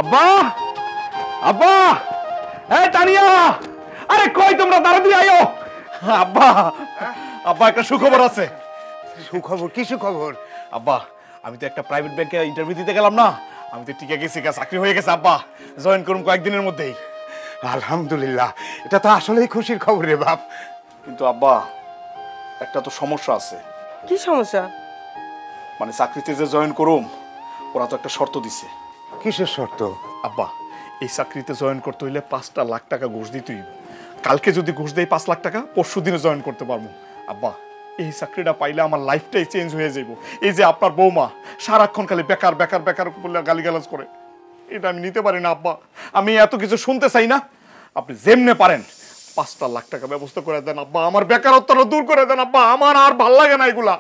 আব্বা, আব্বা, এই তানিয়া, আরে কই তোমরা তাড়াতাড়ি আইও। আব্বা, আব্বা একটা সুখবর আছে। সুখবর? কি সুখবর? আব্বা, আমি তো একটা প্রাইভেট ব্যাংকে ইন্টারভিউ দিতে গেলাম না, আমি তো টিকে গেছি, চাকরি হয়ে গেছে আব্বা, জয়েন করুন কয়েকদিনের মধ্যেই। আলহামদুলিল্লাহ, এটা তো আসলেই খুশির খবর রে বাপ। কিন্তু আব্বা একটা তো সমস্যা আছে। কি সমস্যা? মানে চাকরিতে যে জয়েন করুম, ওরা তো একটা শর্ত দিছে। কিসের শর্ত? আব্বা, এই চাকরিতে জয়েন করতে হইলে 5টা লাখ টাকা ঘুষ দিতে হইব। কালকে যদি ঘুষ দেই 5 লাখ টাকা, পরশু দিনে জয়েন করতে পারবো। আব্বা, এই চাকরিটা পাইলে আমার লাইফটাই চেঞ্জ হয়ে যাইব। এই যে আপনার বৌমা সারাক্ষণ খালি বেকার বেকার বেকার বলে গালিগালাজ করে, এটা আমি নিতে পারি না আব্বা। আমি এত কিছু শুনতে চাই না, আপনি যেমনে পারেন 5টা লাখ টাকা ব্যবস্থা করে দেন আব্বা, আমার বেকারত্বটা দূর করে দেন আব্বা, আমার আর ভাল লাগে না এগুলা।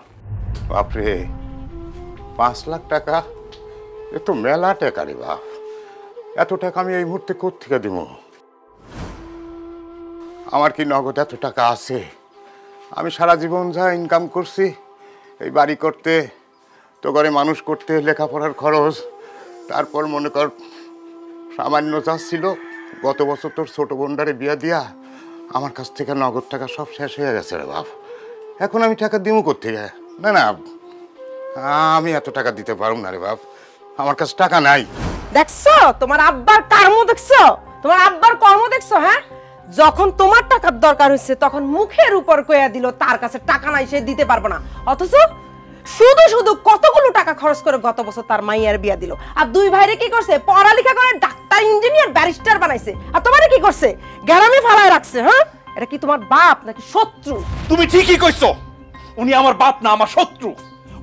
বাপরে, 5 লাখ টাকা? এ তো মেলা টাকা রে বাপ। এত টাকা আমি এই মুহূর্তে কোত্থেকে দিব? আমার কি নগদ এত টাকা আছে? আমি সারা জীবন যা ইনকাম করছি, এই বাড়ি করতে, তো ঘরে মানুষ করতে, লেখাপড়ার খরচ, তারপর মনে কর সামান্য যা ছিল, গত বছর তোর ছোট বোনটারে বিয়া দিয়া আমার কাছ থেকে নগদ টাকা সব শেষ হয়ে গেছে রে বাপ। এখন আমি টাকা দিব কোত্থেকে? না না, আমি এত টাকা দিতে পারব না রে বাপ, আমার কাছে টাকা নাই। দেখছো তোমার আব্বার কর্ম, দেখছো তোমার আব্বার কর্ম, দেখছো? হ্যাঁ, যখন তোমার টাকার দরকার হয়েছে তখন মুখের উপর কইয়া দিল তার কাছে টাকা নাই, সে দিতে পারবে না। অথচ শুধু শুধু কতগুলো টাকা খরচ করে গত বছর তার মাইয়ার বিয়া দিল। আর দুই ভাইরে কি করছে? পড়ালেখা করে ডাক্তার, ইঞ্জিনিয়ার, ব্যারিস্টার বানাইছে। আর তোমারে কি করছে? গ্যারামে ফালায় রাখছে। হ্যাঁ, এটা কি তোমার বাপ নাকি শত্রু? তুমি ঠিকই কইছো, উনি আমার বাপ না, আমার শত্রু।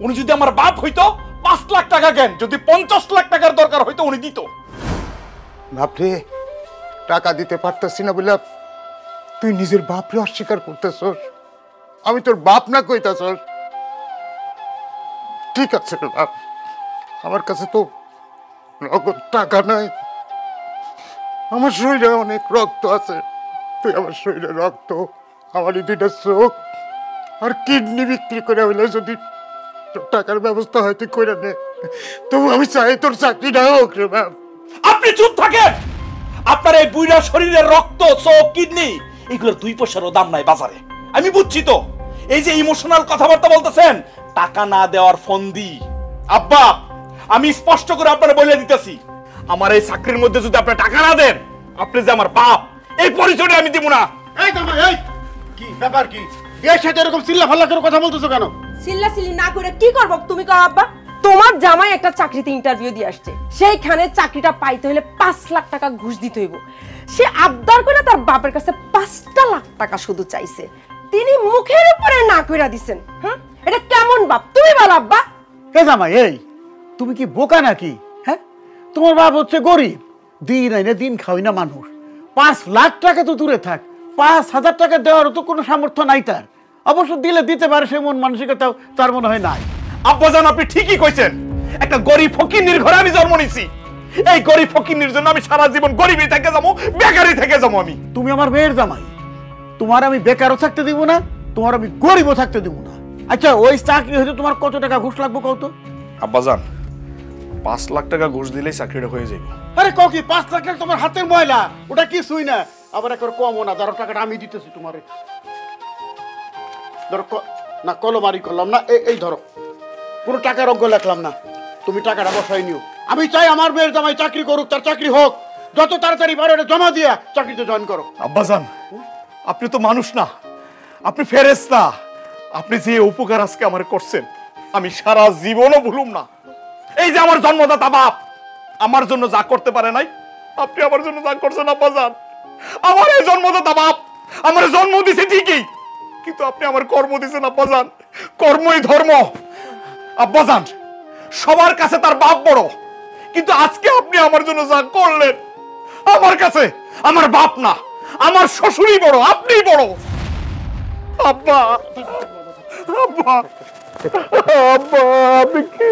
উনি যদি আমার বাপ হইতো 5 লাখ টাকা কেন, যদি 50 লাখ টাকার দরকার হইতো উনি দিত। বাপরে, টাকা দিতে পারতেছি না বলে তুই নিজের বাপরে অস্বীকার করতেছস? আমি তোর বাপ না কইতাছস? ঠিক আছে রে বাপ, আমার কাছে তো নগদ টাকা নাই, আমার শরীরে অনেক রক্ত আছে। তুই আমার শরীরে রক্ত, আমার 2টা চোখ আর কিডনি বিক্রি করে হইলে যদি তোর টাকার ব্যবস্থা হয় তুই করে নে। তবু আমি চাই তোর চাকরিটা হোক রে বাপ। আপনি চুপ থাকেন। আপনার এই বুইড়া শরীরের রক্ত, চোখ, কিডনি, এগুলোর 2 পয়সারও দাম নাই বাজারে। আমি বুঝছি তো, এই যে ইমোশনাল কথাবার্তা বলতেছেন, টাকা না দেওয়ার ফন্দি। আব্বা, আমি স্পষ্ট করে আপনারা বলে দিতেছি, আমার এই চাকরির মধ্যে যদি আপনি টাকা না দেন, আপনি যে আমার বাপ, এই পরিচয়টা আমি দিব না। এই জামাই, এই কি ব্যাপার? কি এর সাথে এরকম চিল্লা ফাল্লা করে কথা বলতেছো কেন? চিল্লাচিল্লি না করে কি করব তুমি কও আব্বা? তোমার জামাই একটা চাকরিতে ইন্টারভিউ দিয়ে আসছে, সেইখানে চাকরিটা পাইতে হলে 5 লাখ টাকা ঘুষ দিতে হইব। সে আবদার করে তার বাপের কাছে 5টা লাখ টাকা শুধু চাইছে, তিনি মুখের উপরে না কইরা দিছেন। হ্যাঁ, এটা কেমন বাপ তুমি বল আব্বা? এ জামাই, এই তুমি কি বোকা নাকি? হ্যাঁ, তোমার বাপ হচ্ছে গরিব, দিন আইনে দিন খাওয়াই না মানুষ। 5 লাখ টাকা তো দূরে থাক, 5,000 টাকা দেওয়ারও তো কোনো সামর্থ্য নাই তার। অবশ্য দিলে দিতে পারে, সে মন মানসিকতাও তার মনে হয় নাই। আব্বাজান, আপনি ঠিকই কইছেন, একটা গরিব ফকিন্নির ঘরে আমি জন্ম নিছি। এই গরিব ফকিন্নির জন্য আমি সারা জীবন গরিবই থেকে যাবো, বেকারই থেকে যাবো। আমি, তুমি আমার মেয়ের জামাই, তোমার আমি বেকারও থাকতে দিব না, তোমার আমি গরিবও থাকতে দিব না। আচ্ছা, ওই চাকরি হইতে তোমার কত টাকা ঘুষ লাগবে কত? আব্বাজান, 5 লাখ টাকা ঘুষ দিলেই চাকরিটা হয়ে যাবে। আরে কও কি 5 লাখ টাকা তোমার হাতের ময়লা, ওটা কিছুই না। আবার একবার কমও না, ধরো টাকাটা আমি দিতেছি তোমারে। ধরো না, কলমারি করলাম না, এই ধরো, কোনো টাকার অঙ্ক লেখলাম না, তুমি টাকাটা বসাই নিও। আমি চাই আমার মেয়ের জামাই চাকরি করুক, তার চাকরি হোক, যত তাড়াতাড়ি পারো এটা জমা দিয়া চাকরিতে জয়েন করো। আব্বাজান, আপনি তো মানুষ না, আপনি ফেরেশতা। আপনি যে উপকার আজকে আমার করছেন, আমি সারা জীবনও ভুলুম না। এই যে আমার জন্মদাতা বাপ আমার জন্য যা করতে পারে নাই, আপনি আমার জন্য যা করছেন আব্বাজান। আমার এই জন্মদাতা বাপ আমার জন্ম দিছে ঠিকই, কিন্তু আপনি আমার কর্ম দিছেন আব্বাজান। কর্মই ধর্ম আব্বাজান। সবার কাছে তার বাপ বড়, কিন্তু আজকে আপনি আমার জন্য যা করলেন, আমার কাছে আমার বাপ না, আমার শ্বশুরই বড়, আপনিই বড়। আব্বা, আব্বা, আব্বা, আপনি কি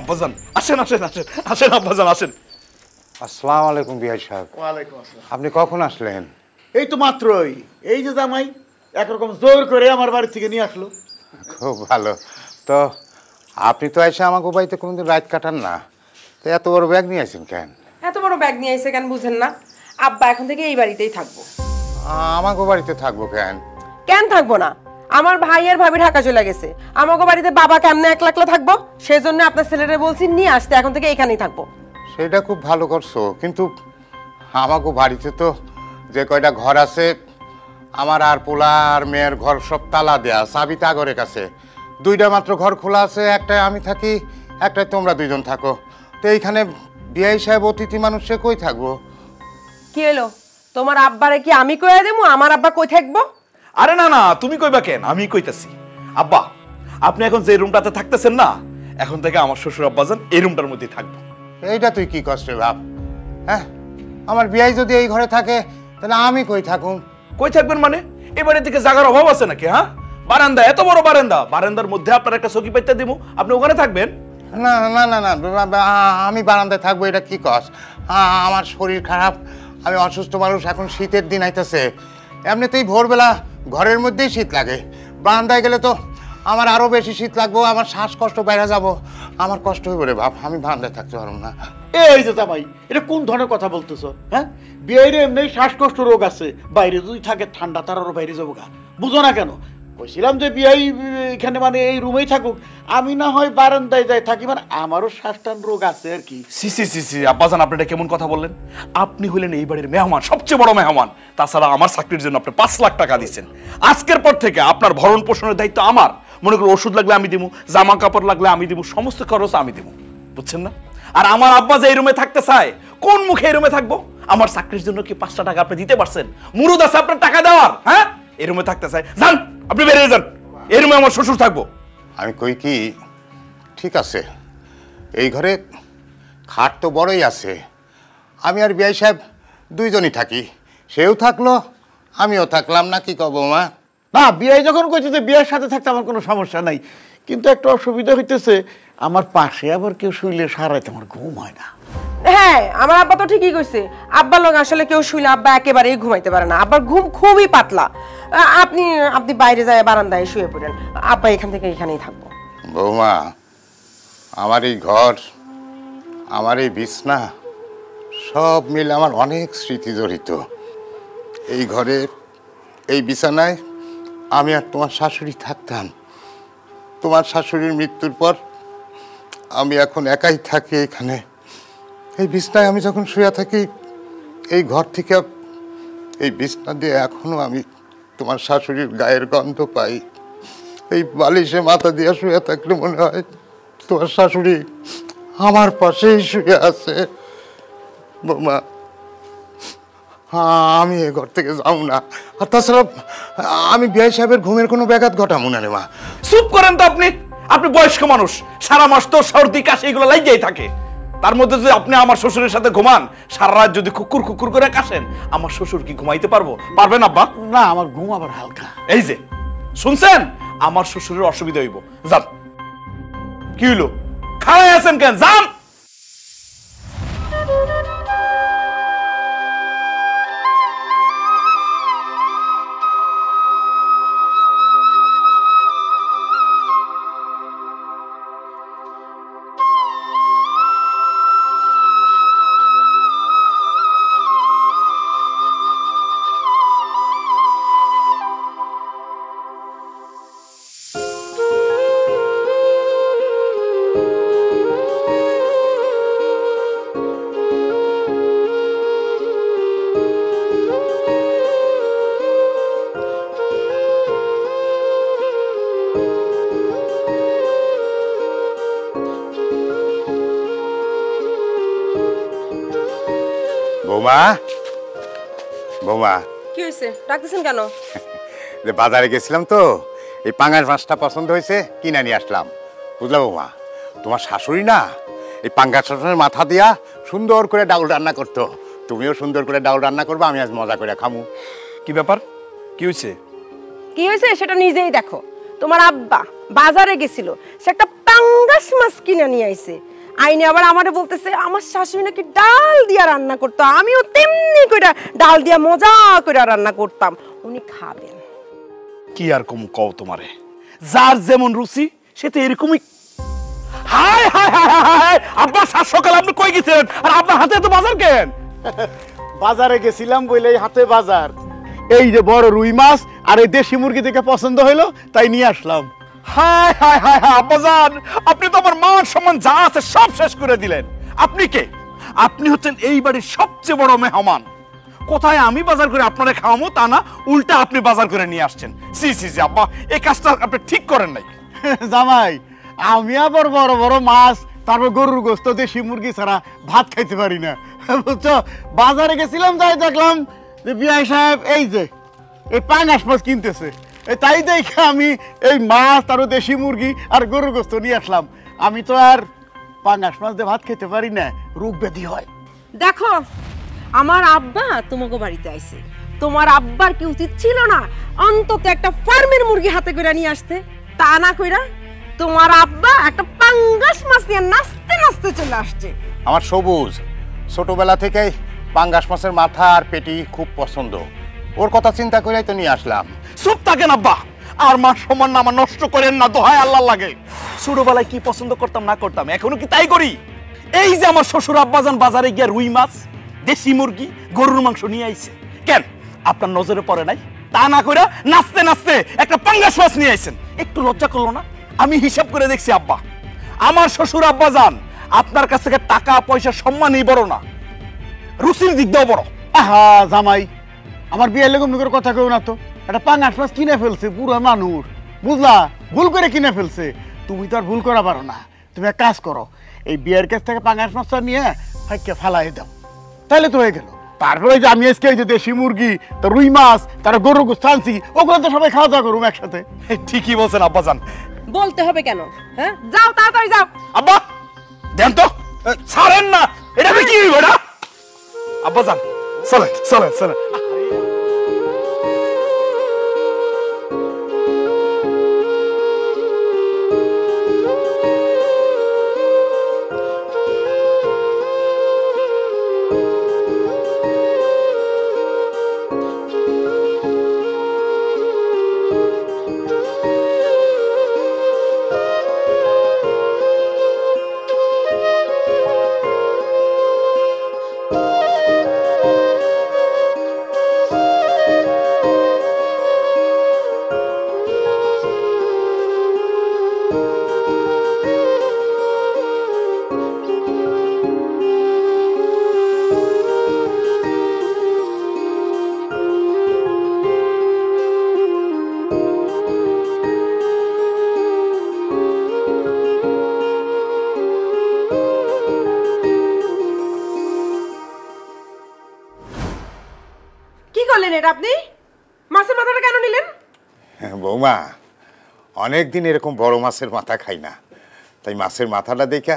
আব্বাজান, আসেন আসেন আসেন আসেন আব্বাজান আসেন। আসসালামু আলাইকুম বিআই সাহেব। ওয়ালাইকুম আসসালাম। আপনি কখন আসলেন? এই তো মাত্রই, এই যে জামাই একরকম জোর করে আমার বাড়ি থেকে নিয়ে আসলো। খুব ভালো। তো আপনি তো এসে আমাকে বাড়িতে কোনোদিন রাত কাটান না, তো এত বড় ব্যাগ নিয়ে আসেন কেন? এত বড় ব্যাগ নিয়ে আইছে কেন বুঝেন না? আব্বা এখন থেকে এই বাড়িতেই থাকবো। আমাকে বাড়িতে থাকবো কেন? কেন থাকবো না? আমার ভাই আর ভাবি ঢাকা চলে গেছে, আমাকে বাড়িতে বাবা কেমনে একলা একলা থাকবো, সেই জন্য আপনার ছেলেরে বলছি নিয়ে আসতে, এখন থেকে এখানেই থাকবো। সেটা খুব ভালো করছো, কিন্তু আমাকে বাড়িতে তো যে কয়টা ঘর আছে, আমার আর পোলা আর মেয়ের ঘর সব তালা দেয়া, চাবি তাগরের কাছে। দুইটা মাত্র ঘর খোলা আছে, একটাই আমি থাকি, একটাই তোমরা দুইজন থাকো। তো এইখানে বিআই সাহেব অতিথি মানুষে কই থাকবো? কি হলো, তোমার আব্বারে কি আমি কইয়া দেবো? আমার আব্বা কই থাকবো? আরে না না, তুমি কইবা কেন, আমি কইতাছি। আব্বা, আপনি এখন যে রুমটাতে থাকতেছেন না, এখন থেকে আমার শ্বশুর আব্বাজান এই রুমটার মধ্যেই থাকবো। এইটা তুই কি কষ্টে ভাব? হ্যাঁ, আমার বিআই যদি এই ঘরে থাকে তাহলে আমি কই থাকুম? কই থাকবেন মানে? এই বাড়ি থেকে জায়গার অভাব আছে নাকি? হ্যাঁ, বারান্দা, এত বড় বারান্দা, বারান্দার মধ্যে আপনার একটা চকি পাইতে দিব, আপনি ওখানে থাকবেন? না না না না, আমি বারান্দায় থাকবো, এটা কি কস? আমার শরীর খারাপ, আমি অসুস্থ মানুষ, এখন শীতের দিন আইতেছে, এমনিতেই ভোরবেলা ঘরের মধ্যেই শীত লাগে, বারান্দায় গেলে তো আমার আরো বেশি শীত লাগবো, আমার শ্বাসকষ্ট বাইরে যাব, আমার কষ্ট হইব রে বাপ, আমি বারান্দায় থাকতে পারবো না। এই যে জামাই, এটা কোন ধরনের কথা বলতেছো? হ্যাঁ, বিয়ের এমনি শ্বাসকষ্ট রোগ আছে, বাইরে যদি থাকে ঠান্ডা তার আরো বাইরে যাবো গা, বুঝো না কেন? কইছিলাম যে বিয়াই এখানে মানে এই রুমেই থাকুক, আমি না হয় বারান্দায় যাই থাকি, মানে আমারও শ্বাসটান রোগ আছে আর কি। সি সি সি সি আব্বাজান, আপনি এটা কেমন কথা বললেন? আপনি হলেন এই বাড়ির মেহমান, সবচেয়ে বড় মেহমান। তাছাড়া আমার চাকরির জন্য আপনি 5 লাখ টাকা দিচ্ছেন। আজকের পর থেকে আপনার ভরণ পোষণের দায়িত্ব আমার। মনে করুন ওষুধ লাগলে আমি দিব, জামা কাপড় লাগলে আমি দিব, সমস্ত খরচ আমি দিব, বুঝছেন না? আর আমার আব্বা যে এই রুমে থাকতে চায়, কোন মুখে এই রুমে থাকবো? আমার চাকরির জন্য কি 5টা টাকা আপনি দিতে পারছেন? মুরুদ আছে আপনার টাকা দেওয়ার? হ্যাঁ, এই রুমে থাকতে চায়, যান আপনি বেরিয়ে যান, এই রুমে আমার শ্বশুর থাকবো। আমি কই কি, ঠিক আছে, এই ঘরে খাট তো বড়ই আছে, আমি আর বিআই সাহেব দুইজনই থাকি, সেও থাকলো আমিও থাকলাম, না কি কব মা? না, বিয়ে যখন কইছে যে বিয়ের সাথে থাকতে আমার কোনো সমস্যা নাই, কিন্তু একটা অসুবিধা হইতেছে, আমার পাশে আবার কেউ শুইলে সারাইতে আমার ঘুম হয় না। হ্যাঁ, আমার আব্বা তো ঠিকই কইছে, আব্বার লোক আসলে কেউ শুইলে আব্বা একেবারেই ঘুমাইতে পারে না, আব্বার ঘুম খুবই পাতলা। আপনি আপনি বাইরে যায় বারান্দায় শুয়ে পড়েন, আব্বা এখান থেকে এখানেই থাকবো। বৌমা, আমার এই ঘর, আমার এই বিছনা, সব মিলে আমার অনেক স্মৃতি জড়িত। এই ঘরে, এই বিছানায় আমি আর তোমার শাশুড়ি থাকতাম। তোমার শাশুড়ির মৃত্যুর পর আমি এখন একাই থাকি এখানে। এই বিছনায় আমি যখন শুয়ে থাকি, এই ঘর থেকে, এই বিছনা দিয়ে এখনো আমি তোমার শাশুড়ির গায়ের গন্ধ পাই। এই বালিশে মাথা দিয়ে শুয়ে থাকলে মনে হয় তোমার শাশুড়ি আমার পাশেই শুয়ে আছে। বৌমা, আমি এ ঘর থেকে যাও না, আর তাছাড়া আমি বিআই সাহেবের ঘুমের কোনো ব্যাঘাত ঘটাবো না রে মা। চুপ করেন তো আপনি, আপনি বয়স্ক মানুষ, সারা মাস তো সর্দি কাশি এগুলো লাগিয়েই থাকে, তার মধ্যে যদি আপনি আমার শ্বশুরের সাথে ঘুমান, সারা রাত যদি কুকুর কুকুর করে কাশেন, আমার শ্বশুর কি ঘুমাইতে পারবেন আব্বা? না, আমার ঘুম আবার হালকা। এই যে শুনছেন, আমার শ্বশুরের অসুবিধা হইব, যান। কি হইলো, খাড়াই আছেন কেন, যান। বৌমা, বৌমা, কি হয়েছে, ডাকতেছেন কেন? যে বাজারে গেছিলাম তো, এই পাঙ্গাস মাছটা পছন্দ হয়েছে, কিনে নিয়ে আসলাম। বুঝলা বৌমা, তোমার শাশুড়ি না এই পাঙ্গাস মাছের মাথা দিয়া সুন্দর করে ডাউল রান্না করতো, তুমিও সুন্দর করে ডাউল রান্না করবে, আমি আজ মজা করে খামু। কি ব্যাপার, কি হয়েছে? কি হয়েছে সেটা নিজেই দেখো। তোমার আব্বা বাজারে গেছিল, সে একটা পাঙ্গাস পাঙ্গাস মাছ কিনে নিয়ে আইছে। আইনে আবার আমারে বলতেছে আমার শাশুড়ি নাকি ডাল দিয়া রান্না করতো, আমিও তেমনি কইরা ডাল দিয়া মজা কইরা রান্না করতাম, উনি খাবেন। কি আর কম কও তোমারে, যার যেমন রুচি সে তো এরকমই। হায় হায় হায় হায়, আব্বা সাত সকাল আপনি কই গেছেন আর আপনার হাতে এত বাজার কেন? বাজারে গেছিলাম বলেই হাতে বাজার, এই যে বড় রুই মাছ আর এই দেশি মুরগি দেখে পছন্দ হইলো তাই নিয়ে আসলাম। হায় হায় হায় হায় আব্বাজান, আপনি তো আমার মান সম্মান যা আছে সব শেষ করে দিলেন। আপনি কে? আপনি হচ্ছেন এই বাড়ির সবচেয়ে বড় মেহমান। কোথায় আমি বাজার করে আপনারা খাওয়াবো তা না, উল্টা আপনি বাজার করে নিয়ে আসছেন। সি সি সি আব্বা, এই কাজটা আপনি ঠিক করেন নাই। জামাই, আমি আবার বড় বড় মাছ তারপর গরুর গোস্ত দেশি মুরগি ছাড়া ভাত খাইতে পারি না, বুঝছো? বাজারে গেছিলাম, তাই দেখলাম যে বিআই সাহেব এই যে এই পাঙ্গাস মাছ কিনতেছে, তাই দেখে আমি এই মাছ আর দেশি মুরগি আর গরুর গোস্ত নিয়ে আসলাম। আমি তো আর পাঙ্গাস মাছ দিয়ে ভাত খেতে পারি না, রোগ ব্যাধি হয়। দেখো, আমার আব্বা তোমাকে বাড়িতে আইছে, তোমার আব্বার কি উচিত ছিল না অন্তত একটা ফার্মের মুরগি হাতে করে নিয়ে আসতে? তা না কইরা তোমার আব্বা একটা পাঙ্গাস মাছ নিয়ে নাচতে নাচতে চলে আসছে। আমার সবুজ ছোটবেলা থেকেই পাঙ্গাস মাছের মাথা আর পেটি খুব পছন্দ, ওর কথা চিন্তা করেই তো নিয়ে আসলাম। চুপ থাকেন আব্বা, আর মান সম্মান আমার নষ্ট করেন না, দোহায় আল্লাহ লাগে। ছোটবেলায় কি পছন্দ করতাম না করতাম এখনো কি তাই করি। এই যে আমার শ্বশুর আব্বাজান বাজারে গিয়ে রুই মাছ, দেশি মুরগি, গরুর মাংস নিয়ে আইছে, কেন আপনার নজরে পড়ে নাই? তা না করে নাচতে নাচতে একটা পাঙ্গাস মাছ নিয়ে আইছেন, একটু লজ্জা করলো না? আমি হিসাব করে দেখছি আব্বা, আমার শ্বশুর আব্বাজান আপনার কাছ থেকে টাকা পয়সা সম্মানই বড় না, রুচির দিক দিয়েও বড়। আহা জামাই, আমার বিয়ের লেগে করে কথা কেউ না তো, একটা পাঙ্গাস মাছ কিনে ফেলছে পুরো মানুষ, বুঝলা? ভুল করে কিনে ফেলছে, তুমি তো আর ভুল করা পারো না। তুমি এক কাজ করো, এই বিয়ের কাছ থেকে পাঙ্গাস মাছটা নিয়ে ফাইকে ফালাই দাও, তাহলে তো হয়ে গেল। তারপরে যে আমি আজকে এই যে দেশি মুরগি, তো রুই মাছ, তার গরু গোস্ত আনছি, ওগুলো তো সবাই খাওয়া দাওয়া করুম একসাথে। ঠিকই বলছেন আব্বাজান। বলতে হবে কেন? হ্যাঁ, যাও তাড়াতাড়ি যাও। আব্বা দেন তো, ছাড়েন না, এটা কি হইব না? আব্বাজান চলেন চলেন চলেন। আপনি মাছের মাথাটা কেন নিলেন? বৌমা, অনেকদিন এরকম বড় মাছের মাথা খাই না, তাই মাছের মাথাটা দেখে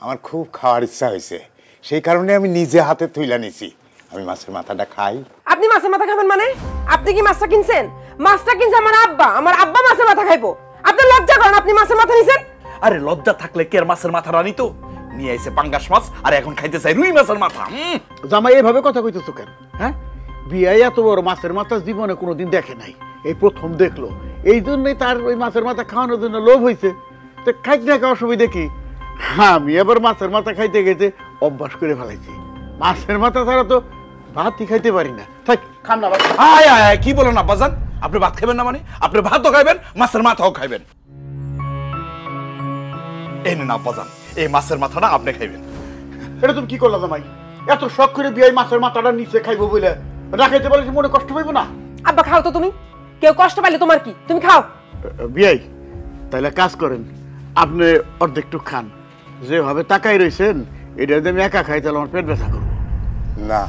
আমার খুব খাওয়ার ইচ্ছা হয়েছে, সেই কারণে আমি নিজে হাতে তুইলা নিছি। আমি মাছের মাথাটা খাই। আপনি মাছের মাথা খাবেন মানে? আপনি কি মাছটা কিনছেন? মাছটা কিনছে আমার আব্বা, আমার আব্বা মাছের মাথা খাইবো। আপনি লজ্জা করেন, আপনি মাছের মাথা নিছেন? আরে লজ্জা থাকলে কে মাছের মাথা রানি তো নিয়ে আইছে পাঙ্গাস মাছ, আর এখন খাইতে চাই রুই মাছের মাথা। জামাই এভাবে কথা কইতেছো কেন? হ্যাঁ, বিয়াই এত বড় মাছের মাথা জীবনে কোনোদিন দেখে নাই, এই প্রথম দেখলো, এই জন্যই তার ওই মাছের মাথা খাওয়ানোর জন্য লোভ হয়েছে। তো খাইতে না খাওয়ার অসুবিধা কি? আমি এবার মাছের মাথা খাইতে গেছে অভ্যাস করে ফেলাইছি, মাছের মাথা ছাড়া তো ভাতই খাইতে পারি না। থাক, খান না। আয় আয় আয়, কি বলেন আব্বাজান? আপনি ভাত খাবেন না মানে? আপনি ভাতও খাইবেন, মাছের মাথাও খাইবেন। এই নেন আব্বাজান, এই মাছের মাথাটা আপনি খাইবেন। এটা তুমি কি করলা জামাই? এত শখ করে বিয়াই মাছের মাথাটা নিচে খাইবো বলে না খাইতে পারলে মনে কষ্ট পাইবো না? আব্বা খাও তো তুমি, কেউ কষ্ট পাইলে তোমার কি, তুমি খাও। বিয়াই তাহলে কাজ করেন, আপনি অর্ধেকটু খান, যেভাবে তাকাই রয়েছেন এটা যদি আমি একা খাই তাহলে আমার পেট ব্যথা করবো। না,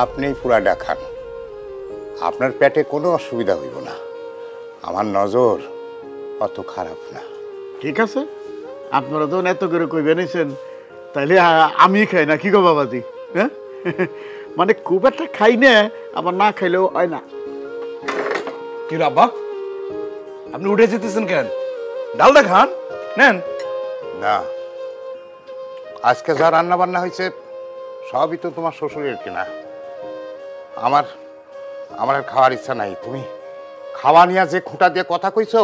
আপনি পুরাটা খান, আপনার পেটে কোনো অসুবিধা হইব না, আমার নজর অত খারাপ না। ঠিক আছে, আপনারা যখন এত করে কই বেনিয়েছেন তাহলে আমি খাই না, কি গো বাবাজি? হ্যাঁ, মানে খুব একটা খাই না, আবার না খাইলেও হয় না। কি আব্বা, আপনি উঠে যেতেছেন কেন? ডালটা খান, নেন। না, আজকে যা রান্না বান্না হয়েছে সবই তো তোমার শ্বশুরের কিনা। আমার আমার আর খাওয়ার ইচ্ছা নাই। তুমি খাওয়া নিয়ে যে খুঁটা দিয়ে কথা কইছো,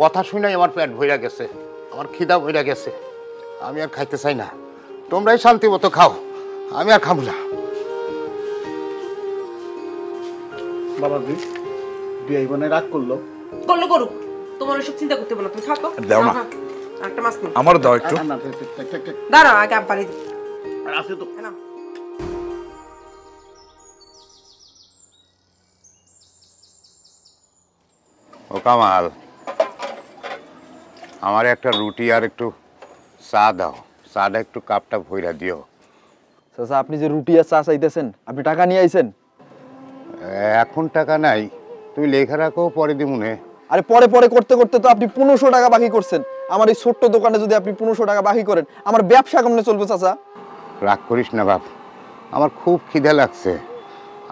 কথা শুনেই আমার পেট ভইরা গেছে, আমার খিদা ভইরা গেছে। আমি আর খাইতে চাই না, তোমরাই শান্তি মতো খাও, আমি আর খাবো না। বাবা বিয়ে বোনে রাগ করলো করলো করুক, তোমার ওইসব চিন্তা করতে হবে না, তুমি থাকো। দাও না। একটা মাছ নাও। আমার দাও একটু। দাঁড়াও, আগে আব্বারে দিই। আছে তো। নাও। ও কামাল, আমার একটা রুটি আর একটু চা দাও। চাটা একটু কাপটা ভইরা দিও। চাচা আপনি যে রুটি আর চা চাইতেছেন, আপনি টাকা নিয়ে আইছেন? এখন টাকা নাই, তুমি লেখা রাখো, পরে দিমুনে। আরে পরে পরে করতে করতে তো আপনি 1500 টাকা বাকি করছেন। আমার এই ছোট্ট দোকানে যদি আপনি 1500 টাকা বাকি করেন, আমার ব্যবসা কেমনে চলবে চাচা? রাগ করিস না বাপ, আমার খুব খিদে লাগছে।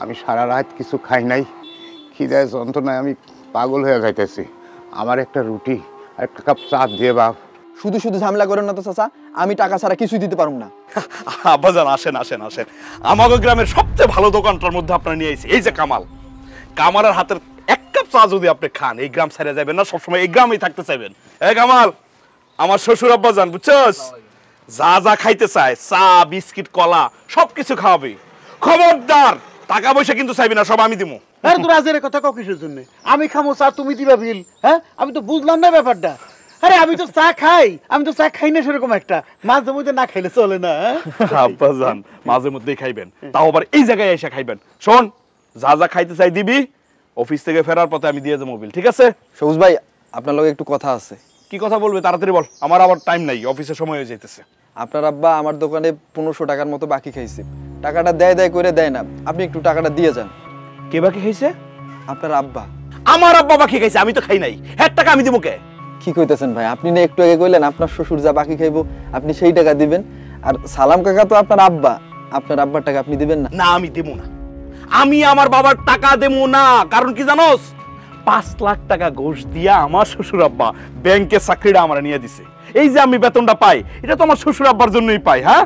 আমি সারা রাত কিছু খাই নাই, খিদায় যন্ত্রণায় আমি পাগল হয়ে যাইতেছি। আমার একটা রুটি আর একটা কাপ চা দিয়ে বাপ। শুধু শুধু ঝামেলা করেন না তো চাচা, আমি টাকা ছাড়া কিছুই দিতে পারবো না। আব্বাজান আসেন আসেন আসেন, আমাদের গ্রামের সবচেয়ে ভালো দোকানটার মধ্যে আপনার নিয়ে আইছি। এই যে কামাল, কামালের হাতের এক কাপ চা যদি আপনি খান, এই গ্রাম ছেড়ে যাবেন না, সবসময় এই গ্রামেই থাকতে চাইবেন। এই কামাল, আমার শ্বশুর আব্বাজান বুঝছস, যা যা খাইতে চায়, চা বিস্কিট কলা সবকিছু খাওয়াবে। খবরদার টাকা পয়সা কিন্তু চাইবি না, সব আমি দিমু। আরে তোর আজের কথা কও কিসের জন্য? আমি খামো চা, তুমি দিবা বিল? হ্যাঁ, আমি তো বুঝলাম না ব্যাপারটা। আরে আমি তো চা খাই, আমি তো চা খাই না সেরকম একটা, মাঝে মধ্যে না খাইলে চলে না। আব্বাজান মাঝে মধ্যেই খাইবেন, তাও আবার এই জায়গায় এসে খাইবেন। শোন, যা যা খাইতে চাই দিবি, অফিস থেকে ফেরার পথে আমি দিয়ে যাবো বিল, ঠিক আছে? সবুজ ভাই, আপনার লগে একটু কথা আছে। কি কথা বলবে তাড়াতাড়ি বল, আমার আবার টাইম নাই, অফিসের সময় হয়ে যাইতেছে। আপনার আব্বা আমার দোকানে 1500 টাকার মতো বাকি খাইছে। টাকাটা দেয় দেয় করে দেয় না, আপনি একটু টাকাটা দিয়ে যান। কে বাকি খাইছে? আপনার আব্বা। আমার আব্বা বাকি খাইছে, আমি তো খাই নাই। হ্যাঁ, টাকা আমি দিব কে? কি কইতেছেন ভাই? আপনি না একটু আগে কইলেন আপনার শ্বশুর যা বাকি খাইবো আপনি সেই টাকা দিবেন, আর সালাম কাকা তো আপনার আব্বা, আপনার আব্বার টাকা আপনি দিবেন না? না, আমি দেব না, আমি আমার বাবার টাকা দেব না। কারণ কি জানোস, 5 লাখ টাকা ঘুষ দিয়া আমার শ্বশুর আব্বা ব্যাংকে চাকরিটা আমার নিয়ে দিছে। এই যে আমি বেতনটা পাই, এটা তো আমার শ্বশুর আব্বার জন্যই পাই। হ্যাঁ,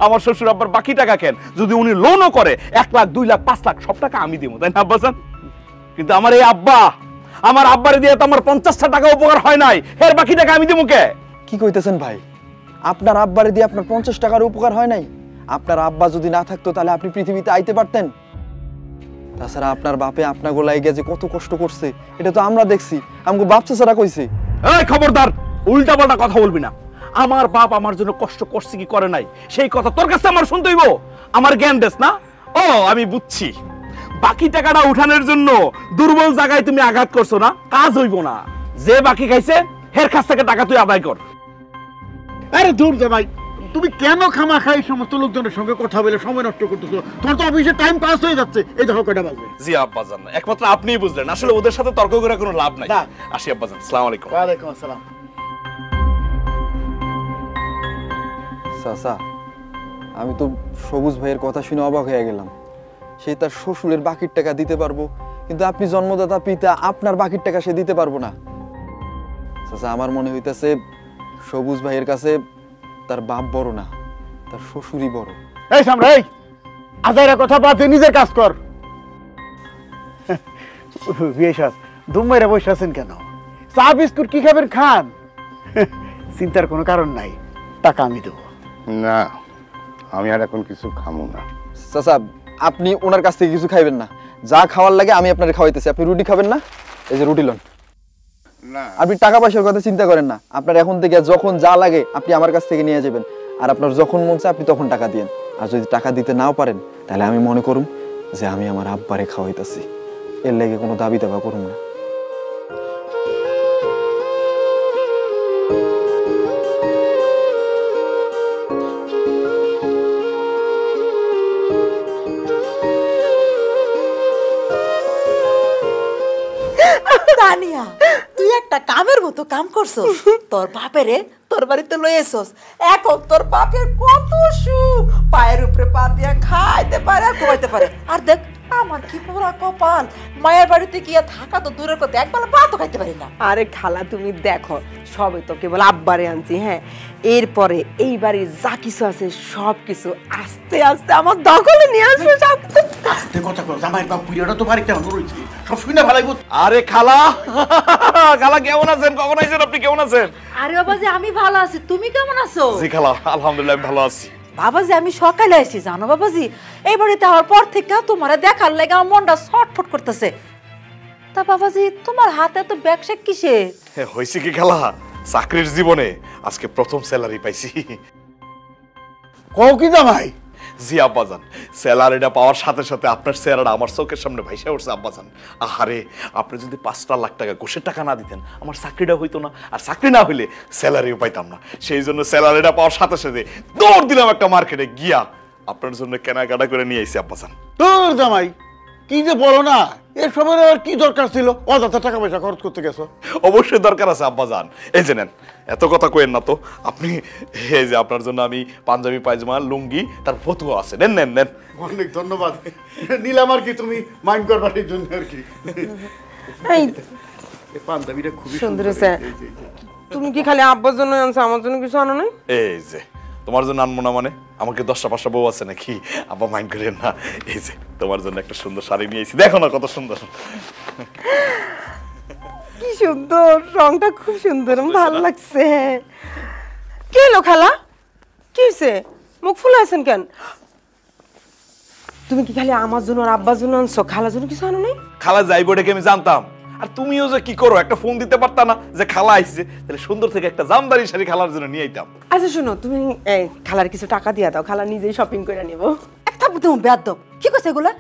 আমার শ্বশুর আব্বার বাকি টাকা কেন, যদি উনি লোনও করে 1 লাখ 2 লাখ 5 লাখ সব টাকা আমি দিব, তাই না আব্বাজান? কিন্তু আমার এই আব্বা, আমার আব্বারে দিয়ে তো আমার 50টা টাকা উপকার হয় নাই, এর বাকি টাকা আমি দিব কে? কি কইতেছেন ভাই? আপনার আব্বারে দিয়ে আপনার 50 টাকার উপকার হয় নাই? আপনার আব্বা যদি না থাকতো তাহলে আপনি পৃথিবীতে আইতে পারতেন? তাছাড়া আপনার বাপে আপনার গোলায় গিয়ে যে কত কষ্ট করছে এটা তো আমরা দেখছি, আমাকে বাপ চাচারা কইছে। এই খবরদার, উল্টা পাল্টা কথা বলবি না। আমার বাপ আমার জন্য কষ্ট করছে কি করে নাই, সেই কথা তোর কাছে আমার শুনতে হইব? আমার জ্ঞান দেস না? ও আমি বুঝছি, বাকি টাকাটা উঠানোর জন্য দুর্বল জায়গায় তুমি আঘাত করছো না, কাজ হইব না। যে বাকি খাইছে হের কাছ থেকে টাকা তুই আদায় কর। আরে দূর দে ভাই, তুমি কেন খামা খাই সমস্ত লোকজনের সঙ্গে কথা বলে সময় নষ্ট করতেছো? তোমার তো অফিসে টাইম পাস হয়ে যাচ্ছে। এই দেখো কয়টা বাজে। জি আব্বাজান, একমাত্র আপনিই বুঝলেন, আসলে ওদের সাথে তর্ক করে কোনো লাভ নাই। না। আসি আব্বাজান, আসসালামু আলাইকুম। ওয়ালাইকুম আসসালাম। চাচা, আমি তো সবুজ ভাইয়ের কথা শুনে অবাক হয়ে গেলাম। সেই তার শ্বশুরের বাকির টাকা দিতে পারবো, কিন্তু আপনি জন্মদাতা পিতা, আপনার বাকির টাকা সে দিতে পারবো না। চাচা, আমার মনে হইতেছে সবুজ ভাইয়ের কাছে তার বাপ বড় না, তার শ্বশুরই বড়। এই সামরা, এই আজাইরা কথা বাদ দিয়ে নিজের কাজ কর। বিয়ে সাহেব দুম্বাইরা বসে আছেন কেন? চা বিস্কুট কি খাবেন খান, চিন্তার কোনো কারণ নাই, টাকা আমি দেবো। না, আমি আর এখন কিছু খামো না। চাচা, আপনি ওনার কাছ থেকে কিছু খাইবেন না, যা খাওয়ার লাগে আমি আপনার খাওয়াইতেছি। আপনি রুটি খাবেন না? এই যে রুটি লন। না, আপনি টাকা পয়সার কথা চিন্তা করেন না, আপনার এখন থেকে যখন যা লাগে আপনি আমার কাছ থেকে নিয়ে যাবেন, আর আপনার যখন মন চায় আপনি তখন টাকা দিয়েন। আর যদি টাকা দিতে নাও পারেন তাহলে আমি মনে করুম যে আমি আমার আব্বারে খাওয়াইতেছি, এর লেগে কোনো দাবি দাবা করুম না। তানিয়া, তুই একটা কামের মতো কাম করছস। তোর বাপেরে তোর বাড়িতে লই এসছস, এখন তোর বাপের কত সুখ, পায়ের উপরে পা দিয়া খাইতে পারে আর ঘুমাইতে পারে। আর দেখ আমার কি পুরা কপাল, মায়ের বাড়িতে গিয়ে থাকা তো দূরের কথা, একবেলা ভাতও খাইতে পারি না। আরে খালা তুমি দেখো, সবে তো কেবল আব্বারে আনছি, হ্যাঁ এরপরে এই বাড়ির যা কিছু আছে সব কিছু আস্তে আস্তে আমার দখলে নিয়ে আসবে সব। আস্তে কথা কর, জামাই বাপ বুড়িটা তো বাড়িতে আমার রয়েছে, সব শুনে ভালাই বুঝ। আরে খালা, খালা কেমন আছেন? কখন আইছেন আপনি? কেমন আছেন? আরে বাবাজি আমি ভালো আছি, তুমি কেমন আছো? জি খালা, আলহামদুলিল্লাহ আমি ভালো আছি। বাবাজি আমি সকালে আসি জানো বাবাজি, এই বাড়িতে আমার পর থেকে তোমার দেখার লাগে আমার মনটা ছটফট করতেছে। তা বাবাজি তোমার হাতে তো ব্যবসা কিসে? হয়েছে কি খালা, চাকরির জীবনে আজকে প্রথম স্যালারি পাইছি। কও কি জামাই? জি আব্বাজান, স্যালারিটা পাওয়ার সাথে সাথে আপনার চেহারাটা আমার চোখের সামনে ভাইসা উঠছে আব্বাজান। আহারে, আপনি যদি 5 লাখ টাকা ঘুষের টাকা না দিতেন আমার চাকরিটা হইতো না, আর চাকরি না হইলে স্যালারিও পাইতাম না। সেই জন্য স্যালারিটা পাওয়ার সাথে সাথে দৌড় দিলাম একটা মার্কেটে গিয়া আপনার জন্য কেনাকাটা করে নিয়ে আইছি আব্বাজান। তোর জামাই কি যে বলো না, এসবের আর কি দরকার ছিল? অযথা টাকা পয়সা খরচ করতে গেছো। অবশ্যই দরকার আছে আব্বাজান। এই যে নেন, এত কথা কইেন না তো আপনি। এই যে আপনার জন্য আমি পাঞ্জাবি পায়জামা, লুঙ্গি, তার ফতুয়া আছে, নেন নেন নেন। অনেক ধন্যবাদ, নিলাম আর কি, তুমি মাইন্ড করবার জন্য আর কি। এই এই পাঞ্জাবিটা খুবই সুন্দর হয়েছে। তুমি কি খালি আব্বার জন্য আনছো, আমার জন্য কিছু আনো নাই? এই যে তোমার জন্য আনবো না মানে? আমাকে 10টা 5টা বউ আছে নাকি? আব্বা মাইন্ড করেন না। এই যে তোমার জন্য একটা সুন্দর শাড়ি নিয়ে এসেছি, দেখো না কত সুন্দর। কি সুন্দর, রংটা খুব সুন্দর, ভালো লাগছে। কি হলো খালা, কি হয়েছে? মুখ ফুলে আছেন কেন? তুমি কি খালি আমার জন্য আর আব্বার জন্য আনছো, খালার জন্য কিছু আনো নাই? খালা যাইবো এটাকে আমি জানতাম। আর তুমিও যে কি করো, একটা ফোন দিতে পারতা না যে খালা আইছে, তাহলে সুন্দর থেকে একটা জামদারি শাড়ি খালার জন্য নিয়ে আইতাম। আচ্ছা শোনো, তুমি খালার কিছু টাকা দিয়ে দাও, খালা নিজেই শপিং করে নিব। একটা তুমি বেয়াদব, কি কইছে এগুলা?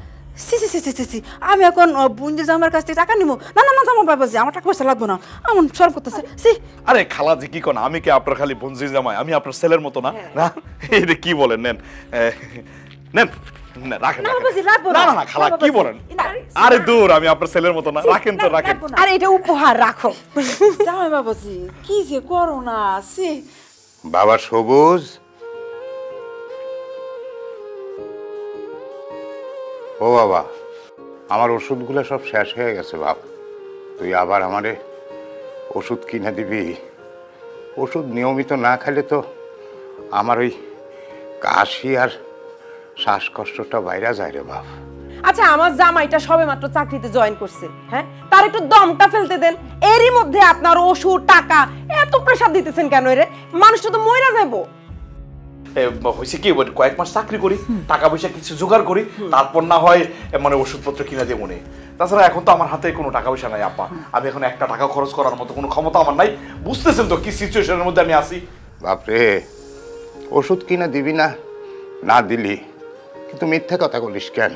সি সি সি সি সি, আমি এখন বুঞ্জি জামার কাছ থেকে টাকা নিবো? না না না জামা বাবাজি, আমার টাকা পয়সা লাগবে না, আমার সরম করতেছে। সি আরে খালা যে কি কোন, আমি কি আপনার খালি বঞ্জি জামাই? আমি আপনার ছেলের মতো না? না এটা কি বলেন? নেন নেন, রাখেন। না বাবাজি রাখবো না না না খালা কি বলেন? আরে দূর, আমি আপনার ছেলের মতো না, রাখেন তো রাখেন। আর এটা উপহার রাখো। জামাই বাবাজি কি যে করো না। সি বাবা সবুজ, ও বাবা, আমার ওষুধগুলো সব শেষ হয়ে গেছে বাপ। তুই আবার আমারে ওষুধ কিনে দিবি? ওষুধ নিয়মিত না খেলে তো আমার ওই কাশি আর শ্বাসকষ্টটা বাইরে যায় রে বাপ। আচ্ছা আমার জামাইটা সবে মাত্র চাকরিতে জয়েন করছে, হ্যাঁ তার একটু দমটা ফেলতে দেন। এরই মধ্যে আপনার ওষুধ টাকা এত প্রেসার দিতেছেন কেন? রে মানুষটা তো মইরা যাবো। হয়েছে কি, কয়েক মাস চাকরি করি, টাকা পয়সা কিছু জোগাড় করি, তারপর না হয় মানে ওষুধপত্র কিনা দিয়ে মনে। তাছাড়া এখন তো আমার হাতে কোনো টাকা পয়সা নাই আব্বা, আমি এখন একটা টাকা খরচ করার মতো কোনো ক্ষমতা আমার নাই। বুঝতেছেন তো কি সিচুয়েশনের মধ্যে আমি আছি। বাপরে, ওষুধ কিনে দিবি না? না দিলি কিন্তু মিথ্যা কথা বলিস কেন?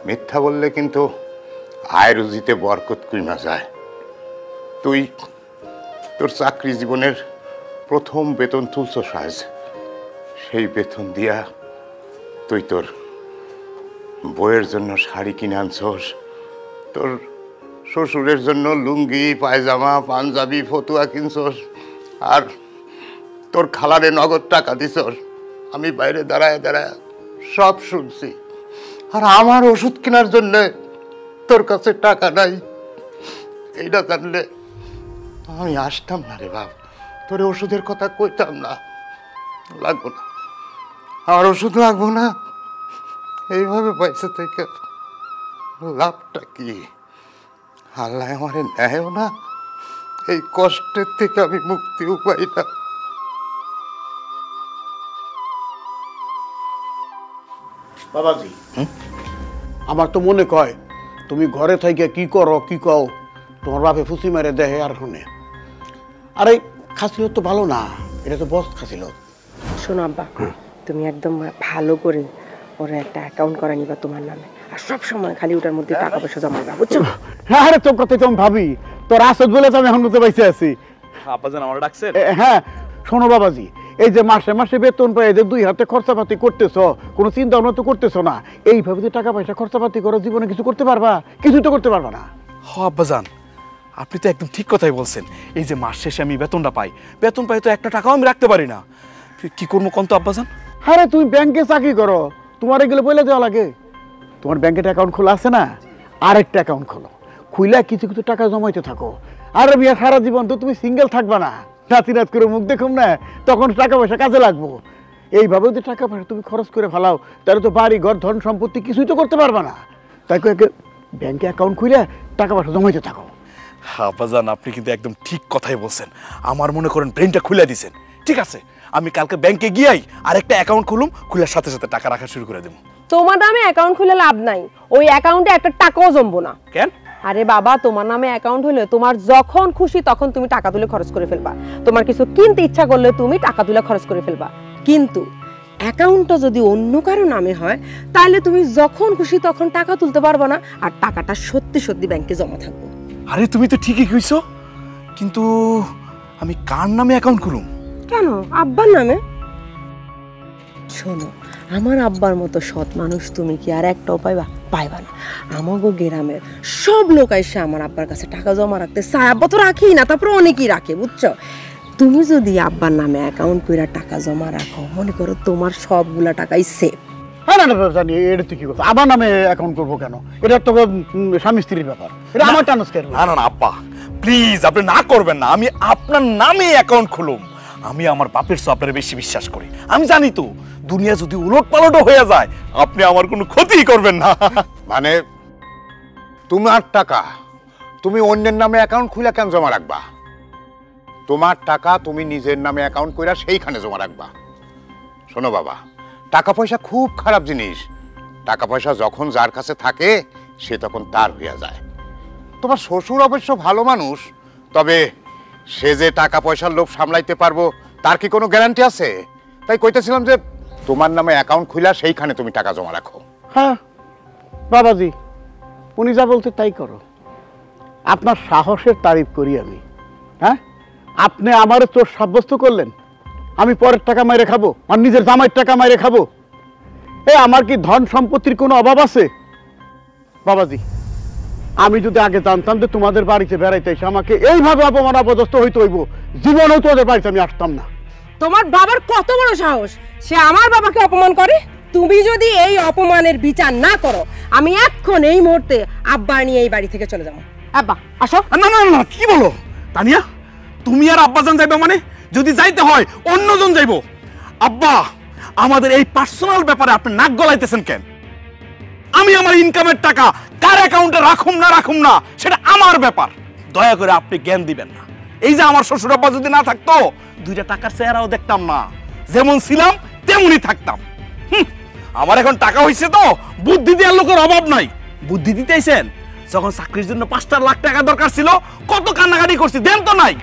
মিথ্যা বললে কিন্তু আয় রুজিতে বরকত কমে যায়। তুই তোর চাকরি জীবনের প্রথম বেতন তুলছস আজ, সেই বেতন দিয়া তুই তোর বইয়ের জন্য শাড়ি কিনে আনছস, তোর শ্বশুরের জন্য লুঙ্গি, পায়জামা, পাঞ্জাবি, ফতুয়া কিনছস, আর তোর খালারে নগদ টাকা দিছস। আমি বাইরে দাঁড়ায় দাঁড়ায় সব শুনছি। আর আমার ওষুধ কেনার জন্য তোর কাছে টাকা নাই, এইটা জানলে আমি আসতাম না রে বাপ, তোর ওষুধের কথা কইতাম না। লাগবো না, আমার ওষুধ লাগবো না। এইভাবে পয়সা থেকে লাভটা কি? আল্লাহ আমারে নেয়ও না, এই কষ্টের থেকে আমি মুক্তিও পাই না। বাবাজি, আমার তো মনে কয় তুমি ঘরে থেকে কি করো কি কও, তোমার বাপে ফুসি মেরে দেহে আর শুনে। আরে খাসিলত তো ভালো না, এটা তো বস খাসিলত। শোনো আব্বা, তুমি একদম ভালো করে ওরা একটা অ্যাকাউন্ট করে নিবা তোমার নামে, আর সব সময় খালি ওটার মধ্যে টাকা পয়সা জমা দিবা, বুঝছো? হ্যাঁ রে, তোর কথা তো আমি ভাবি, তোর আসত বলে তো আমি এখন মতো পাইছে আছি। আব্বাজান আমার ডাকছেন? হ্যাঁ শোনো বাবাজি, এই যে মাসে মাসে বেতন পাই, এই যে 2 হাতে খরচাপাতি করতেছ, কোনো চিন্তা ভাবনা তো করতেছ না। এইভাবে যে টাকা পয়সা খরচাপাতি করো, জীবনে কিছু করতে পারবা? কিছু তো করতে পারবা না। হ আব্বাজান, আপনি তো একদম ঠিক কথাই বলছেন। এই যে মাস শেষে আমি বেতনটা পাই, বেতন পাই তো একটা টাকাও আমি রাখতে পারি না। কি করবো কোন তো আব্বাজান? আরে তুমি ব্যাংকে চাকরি করো, তোমার এগুলো বলে দেওয়া লাগে? তোমার ব্যাংকে অ্যাকাউন্ট খোলা আছে না, আরেকটা অ্যাকাউন্ট খোলো, খুইলা কিছু কিছু টাকা জমাইতে থাকো। আর মিয়া সারা জীবন তো তুমি সিঙ্গেল থাকবা না, রাতি রাত করে মুখ দেখুম না, তখন টাকা পয়সা কাজে লাগবো। এইভাবে যদি টাকা পয়সা তুমি খরচ করে ফেলাও তাহলে তো বাড়ি ঘর ধন সম্পত্তি কিছুই তো করতে পারবা না। তাই ব্যাংকে অ্যাকাউন্ট খুলে টাকা পয়সা জমাইতে থাকো। আব্বাজান আপনি কিন্তু একদম ঠিক কথাই বলছেন, আমার মনে করেন ব্রেনটা খুলে দিছেন। ঠিক আছে, আমি কালকে ব্যাংকে গিয়েই আরেকটা অ্যাকাউন্ট খুলুম, খুলে সাথে সাথে টাকা রাখা শুরু করে দেবো। তোমার নামে অ্যাকাউন্ট খুলে লাভ নাই, ওই অ্যাকাউন্টে একটা টাকাও জমবো না। কেন? আরে বাবা, তোমার নামে অ্যাকাউন্ট হলে তোমার যখন খুশি তখন তুমি টাকা তুলে খরচ করে ফেলবা, তোমার কিছু কিনতে ইচ্ছা করলে তুমি টাকা তুলে খরচ করে ফেলবা। কিন্তু অ্যাকাউন্টটা যদি অন্য কারো নামে হয় তাহলে তুমি যখন খুশি তখন টাকা তুলতে পারবে না, আর টাকাটা সত্যি সত্যি ব্যাংকে জমা থাকবে। আরে তুমি তো ঠিকই কইছো, কিন্তু আমি কার নামে অ্যাকাউন্ট খুলুম? কেন আব্বার নামে? শোনো, আমার আব্বার মতো সৎ মানুষ তুমি কি আর একটাও পাইবা না। আমাগো গ্রামের সব লোক এসে আমার আব্বার কাছে টাকা জমা রাখতে চায়, আব্বা তো রাখেই না, তারপরে অনেকেই রাখে, বুঝছো? তুমি যদি আব্বার নামে অ্যাকাউন্ট করে টাকা জমা রাখো, মনে করো তোমার সবগুলা টাকাই সেফ। হ্যাঁ, না না জানি, এটা তুই কি করছো? আমার নামে অ্যাকাউন্ট করবো কেন? এটা তো স্বামী স্ত্রীর ব্যাপার, এটা আমার টানস কেন? না না না আব্বা, প্লিজ আপনি না করবেন না, আমি আপনার নামে অ্যাকাউন্ট খুলুম। আমি আমার বাপের চেয়ে আপনার বেশি বিশ্বাস করি। আমি জানি তো দুনিয়া যদি উলট পালটও হয়ে যায় আপনি আমার কোনো ক্ষতি করবেন না। মানে তোমার টাকা তুমি অন্যের নামে অ্যাকাউন্ট খুলে কেন জমা রাখবা? তোমার টাকা তুমি নিজের নামে অ্যাকাউন্ট কইরা সেইখানে জমা রাখবা। শোনো বাবা, টাকা পয়সা খুব খারাপ জিনিস। টাকা পয়সা যখন যার কাছে থাকে সে তখন তার হইয়া যায়। তোমার শ্বশুর অবশ্য ভালো মানুষ, তবে সে যে টাকা পয়সার লোভ সামলাইতে পারবো তার কি কোনো গ্যারান্টি আছে? তাই কইতেছিলাম যে তোমার নামে অ্যাকাউন্ট খুইলা সেইখানে তুমি টাকা জমা রাখো। হ্যাঁ বাবাজি, উনি যা বলতে তাই করো। আপনার সাহসের তারিফ করি আমি। হ্যাঁ, আপনি আমারে চোর সাব্যস্ত করলেন, আমি পরের টাকা মাইরে খাবো, আর নিজের জামাইয়ের টাকা মাইরে খাবো? আমার কি ধন সম্পত্তির কোনো অভাব আছে? বাবাজি, আমি যদি আগে জানতাম যে তোমাদের বাড়িতে বেড়াইতে এসে আমাকে এইভাবে অপমান অপদস্থ হইতে হইব, জীবনেও তোমাদের বাড়িতে আমি আসতাম না। তোমার বাবার কত বড় সাহস, সে আমার বাবাকে অপমান করে? তুমি যদি এই অপমানের বিচার না করো, আমি এখন এই মুহূর্তে আব্বা নিয়ে এই বাড়ি থেকে চলে যাবো। আব্বা আসো। না না না, কি বলো তানিয়া? তুমি আর আব্বাজান যাইবে? মানে যদি যাইতে হয় অন্যজন যাইবো। আব্বা, আমাদের এই পার্সোনাল ব্যাপারে আপনি নাক গলাইতেছেন কেন? আমি আমার ইনকামের টাকা কার অ্যাকাউন্টে রাখুম না সেটা আমার ব্যাপার। দয়া করে আপনি জ্ঞান দিবেন না। এই যে আমার শ্বশুর আব্বা যদি না থাকতো, দুইটা টাকার চেহারাও দেখতাম না, যেমন ছিলাম তেমনই থাকতাম। আমার এখন টাকা হইছে তো বুদ্ধি দেওয়ার লোকের অভাব নাই। বুদ্ধি দিতেইছেন, যখন চাকরির জন্য 5 লাখ টাকা দরকার ছিল কত কান্নাকাটি করছি, দেন তো নাই,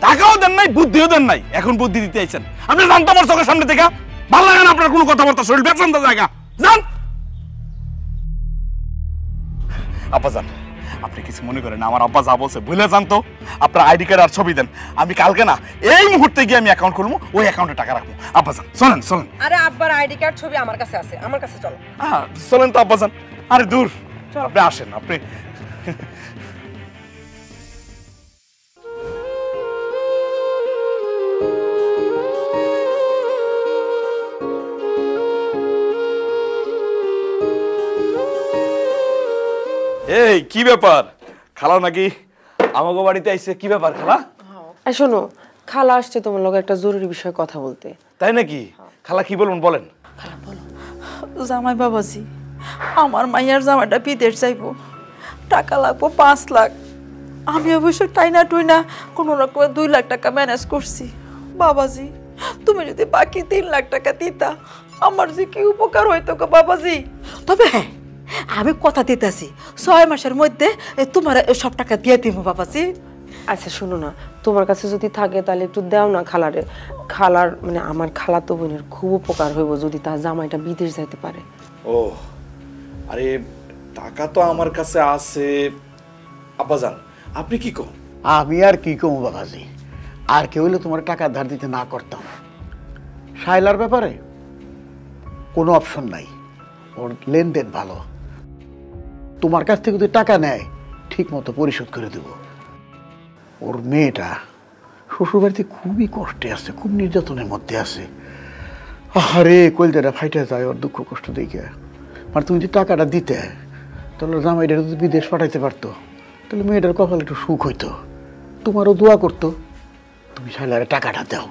টাকাও দেন নাই, বুদ্ধিও দেন নাই, এখন বুদ্ধি দিতে আইছেন। আপনি জানতো আমার চোখের সামনে থেকে, ভালো লাগে না আপনার কোনো কথাবার্তা, শরীর বেতন জায়গা যান। আব্বা যান, আপনি কিছু মনে করেন না, আমার আব্বা যা বলছে ভুলে যান তো। আপনার আইডি কার্ড আর ছবি দেন, আমি কালকে না এই মুহূর্তে গিয়ে আমি অ্যাকাউন্ট খুলবো, ওই অ্যাকাউন্টে টাকা রাখবো। আব্বা যান চলেন চলেন। আরে আব্বার আইডি কার্ড ছবি আমার কাছে আছে, আমার কাছে চলো। চলেন তো আব্বা যান। আরে দূর, আপনি আসেন। আপনি এই কি ব্যাপার? খালা নাকি আমাগো বাড়িতে আইছে? কি ব্যাপার খালা? শোনো, খালা আসছে তোমার লগে একটা জরুরি বিষয়ে কথা বলতে। তাই নাকি? খালা কি বলুন, বলেন। জামাই বাবাজি, আমার মাইয়ার জামাইটা বিদেশ যাইব, টাকা লাগবো 5 লাখ। আমি অবশ্য টাইনা টুইনা কোনো রকম 2 লাখ টাকা ম্যানেজ করছি। বাবাজি, তুমি যদি বাকি 3 লাখ টাকা দিতা আমার যে কি উপকার হইতো গো বাবাজি। তবে হ্যাঁ, আমি কথা দিতেছি 6 মাসের মধ্যে তোমার সব টাকা দিয়ে দিব বাবাজি। আচ্ছা শোনো না, তোমার কাছে যদি থাকে তাহলে একটু দাও না খালারে। খালার মানে আমার খালাতো বোনের খুব উপকার হইব যদি তার জামাইটা বিদেশ যাইতে পারে। ও আরে, টাকা তো আমার কাছে আছে। আব্বাজান আপনি কি কন? আমি আর কি কমু বাবাজি, আর কেউ হইলে তোমার টাকা ধার দিতে না করতাম। শাইলার ব্যাপারে কোনো অপশন নাই, ওর লেনদেন ভালো। তোমার কাছ থেকে যদি টাকা নেয় ঠিক মতো পরিশোধ করে দেব। ওর মেয়েটা শ্বশুরবাড়িতে খুবই কষ্টে আছে, খুব নির্যাতনের মধ্যে আছে। আরে কলজাটা ফাইটা যায় ওর দুঃখ কষ্ট দেখে। মানে তুমি যদি টাকাটা দিতে, তাহলে জামাইটা যদি বিদেশ পাঠাইতে পারতো, তাহলে মেয়েটার কপালে একটু সুখ হইতো, তোমারও দোয়া করতো। তুমি শালারে টাকাটা দাও,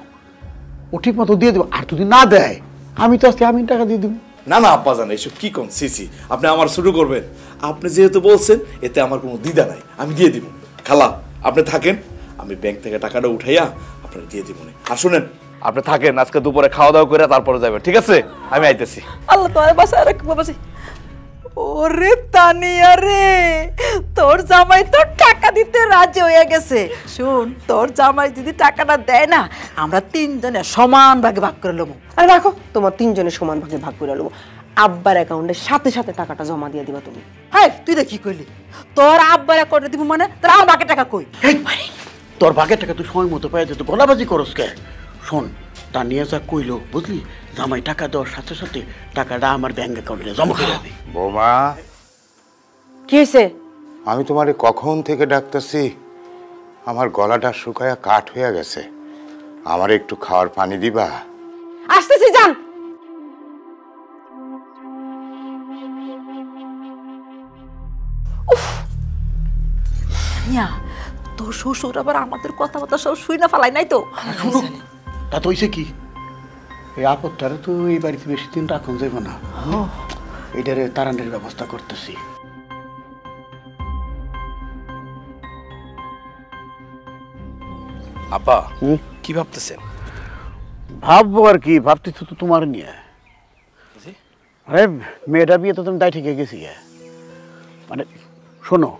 ও ঠিক মতো দিয়ে দেবো। আর যদি না দেয়, আমি তো আজকে আমি টাকা দিয়ে দিব। না না আব্বা জান, এসব কি কোন সিসি, আপনি আমার শুরু করবেন? আপনি যেহেতু বলছেন, এতে আমার কোনো দ্বিধা নাই, আমি দিয়ে দিব। খালা আপনি থাকেন, আমি ব্যাংক থেকে টাকাটা উঠাইয়া আপনার দিয়ে দিব। আর শুনেন, আপনি থাকেন, আজকে দুপুরে খাওয়া দাওয়া করে তারপরে যাবেন, ঠিক আছে? আমি আইতেছি। আল্লাহ তোমার বাসায় রাখ বাবাজি। ওরে তানিয়া রে, তোর জামাই তো টাকা দিতে রাজি হয়ে গেছে। শুন, তোর জামাই যদি টাকাটা দেয় না, আমরা তিনজনে সমান ভাগে ভাগ করে নেবো। আরে রাখো, তোমার তিনজনের সমান ভাগে ভাগ করে নেবো। আব্বার অ্যাকাউন্টে সাথে সাথে টাকাটা জমা দিয়ে দিবা তুমি। হ্যাঁ, তুই দেখি কইলি তোর আব্বার অ্যাকাউন্টে দিব, মানে তোর আমার বাকি টাকা কই? তোর ভাগের টাকা তুই সময় মতো পাই যেত, গলাবাজি করস কে? শোন, তা নিয়ে যা কইলো বুঝলি, জামাই টাকা দেওয়ার সাথে সাথে টাকাটা আমার ব্যাংক অ্যাকাউন্টে জমা করে দেবে। বৌমা, কি হয়েছে? আমি তোমারে কখন থেকে ডাকতেছি, আমার গলাটা শুকায়া কাঠ হয়ে গেছে, আমার একটু খাওয়ার পানি দিবা? আসতেছি, যান। ইয়া, তোর শ্বশুর আবার আমাদের কথাবার্তা সব শুই না ফালাই নাই তো? তা তো হইছে কি, এই আপদটারে তো এই বাড়িতে বেশি দিন রাখুন যাইব না, এইটারে তারানের ব্যবস্থা করতেছি। আব্বা কি ভাবতেছেন? ভাববো আর কি, ভাবতেছি তো তোমার নিয়ে। আরে মেয়েটা বিয়ে তো তুমি দায় ঠিক গেছি। মানে শোনো,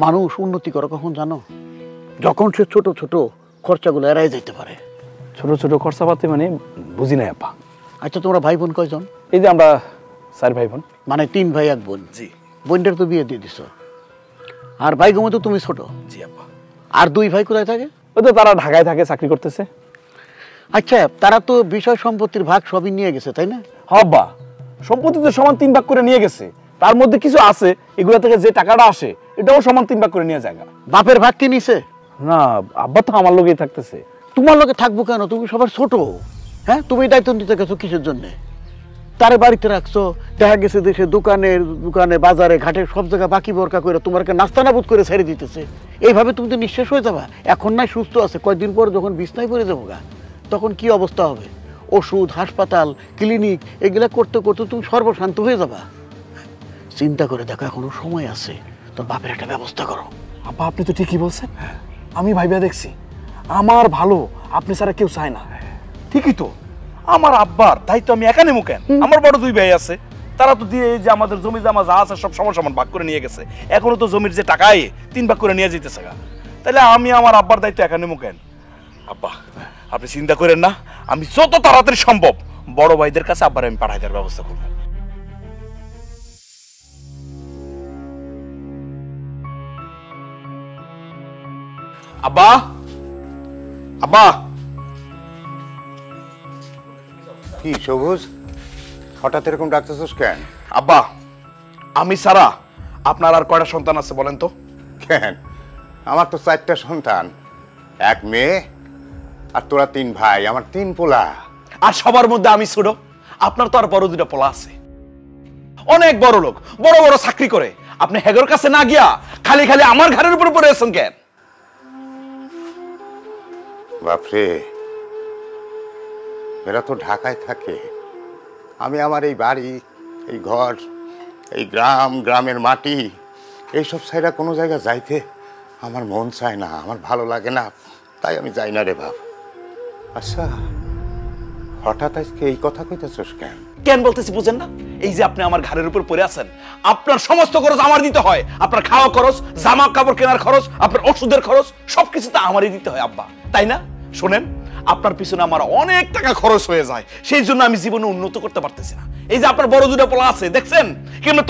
মানুষ উন্নতি করে কখন জানো? যখন সে ছোট ছোট খরচাগুলো এড়াই যেতে পারে। ছোট ছোট খরচাপাতি মানে বুঝি নাই আপা। আচ্ছা, তোমরা ভাই বোন কয়জন? এই যে আমরা 4 ভাই বোন। মানে 3 ভাই 1 বোন। জি। বোনটার তো বিয়ে দিয়ে দিছো, আর ভাই গোমে তো তুমি ছোট। জি আব্বা। আর 2 ভাই কোথায় থাকে? ওই তো তারা ঢাকায় থাকে, চাকরি করতেছে। আচ্ছা, তারা তো বিষয় সম্পত্তির ভাগ সবই নিয়ে গেছে, তাই না? হব্বা, সম্পত্তি তো সমান 3 ভাগ করে নিয়ে গেছে। তার মধ্যে কিছু আছে, এগুলা থেকে যে টাকাটা আসে এটাও সমান 3 ভাগ করে নিয়ে যায়। বাপের ভাগ কি নিছে? না, আব্বা তো আমার লোকেই থাকতেছে। তোমার লোকে থাকবো কেন? তুমি সবার ছোট। হ্যাঁ, তুমি দায়িত্ব নিতে গেছো কিসের জন্য? তারে বাড়িতে রাখছো, দেখা গেছে দেশে দোকানে বাজারে ঘাটে সব জায়গায় বাকি বরকা করে তোমাকে নাস্তানাবুদ করে ছেড়ে দিতেছে। এইভাবে তুমি তো নিঃশেষ হয়ে যাবা। এখন নাই সুস্থ আছে, কয়েকদিন পর যখন বিছনায় পড়ে যাবো গা, তখন কি অবস্থা হবে? ওষুধ, হাসপাতাল, ক্লিনিক এগুলা করতে করতে তুমি সর্বশান্ত হয়ে যাবা। চিন্তা করে দেখো, এখনো সময় আছে, তোর বাপের একটা ব্যবস্থা করো। আব্বা আপনি তো ঠিকই বলছেন, আমি ভাইবা দেখছি আমার ভালো আপনি ছাড়া কেউ চায় না। ঠিকই তো, আমার আব্বার দায়িত্ব আমি একা নেবো কেন? আমার বড় 2 ভাই আছে, তারা তো দিয়ে যে আমাদের জমি জামা যা আছে সব সমান সমান ভাগ করে নিয়ে গেছে। এখনো তো জমির যে টাকায় 3 ভাগ করে নিয়ে যেতেছে গা, তাহলে আমি আমার আব্বার দায়িত্ব একা নেবো কেন? আব্বা আপনি চিন্তা করেন না, আমি যত তাড়াতাড়ি সম্ভব বড় ভাইদের কাছে আব্বার আমি পাঠাই দেওয়ার ব্যবস্থা করবো। আব্বা, আব্বা। কি সবুজ, হঠাৎ এরকম ডাকতেছিস কেন? আব্বা, আমি সারা আপনার আর কয়টা সন্তান আছে বলেন তো? কেন, আমার তো 4টা সন্তান, 1 মেয়ে, আর তোরা 3 ভাই, আমার 3 পোলা। আর সবার মধ্যে আমি ছোট। আপনার তো আর বড় 2টা পোলা আছে, অনেক বড় লোক, বড় বড় চাকরি করে। আপনি হেগর কাছে না গিয়া খালি খালি আমার ঘরের উপর পড়ে আছেন কেন? বাপরে, এরা তো ঢাকায় থাকে, আমি আমার এই বাড়ি, এই ঘর, এই গ্রাম, গ্রামের মাটি, এইসব ছাইরা কোনো জায়গা যাইতে আমার মন চায় না, আমার ভালো লাগে না, তাই আমি যাই না রে বাপ। আচ্ছা, হঠাৎ আজকে এই কথা কইতেছস কেন? কেন বলতেছি বুঝেন না? এই যে আপনি আমার ঘরের উপর পড়ে আছেন, আপনার সমস্ত খরচ আমার দিতে হয়। আপনার খাওয়া খরচ, জামা কাপড় কেনার খরচ, আপনার ওষুধের খরচ, সবকিছু তো আমারই দিতে হয় আব্বা, তাই না? শোনেন, আপনার পিছনে আমার অনেক টাকা খরচ হয়ে যায়, সেই জন্য আমি জীবনে উন্নত করতে পারতেছি না। এই যে আপনার বড় 2টা পোলা আছে, দেখছেন কেমন